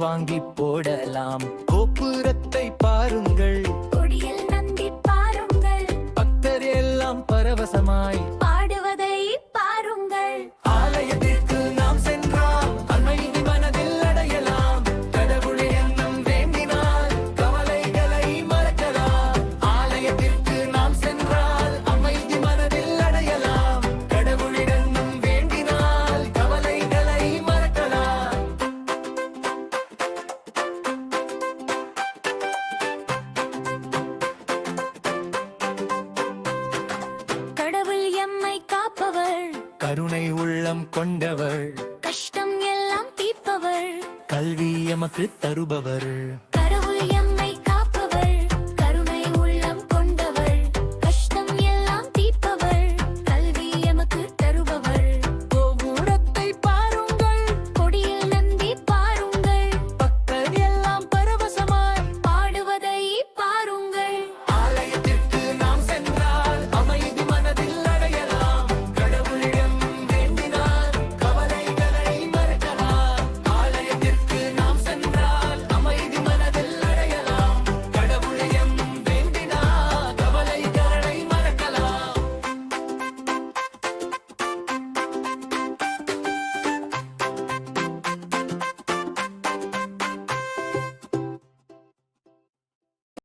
வாங்கி போடலாம். கோபுரத்தை பாருங்கள், கொடியில் நந்தி பாருங்கள், பக்தர் எல்லாம் பரவசமாய் பாடுவதை பாருங்கள். ஆலயத்திற்கு நாம் சென்றால் அமைதி மனதில் அடையலாம். கடவுளை எண்ணம் வேண்டினால் கவலைகளை மறக்கலாம். ஆலயத்திற்கு நாம் சென்றால் அமைதி மனதில் அடையலாம். கடவுளிடம் வேண்டினால் கவலைகளை மறக்கலாம். கடவுள் எம்மை காப்பவர், கருணை உள்ளம் கொண்டவர், கஷ்டம் எல்லாம் தீர்ப்பவர், கல்வி எமக்கு தருபவர்.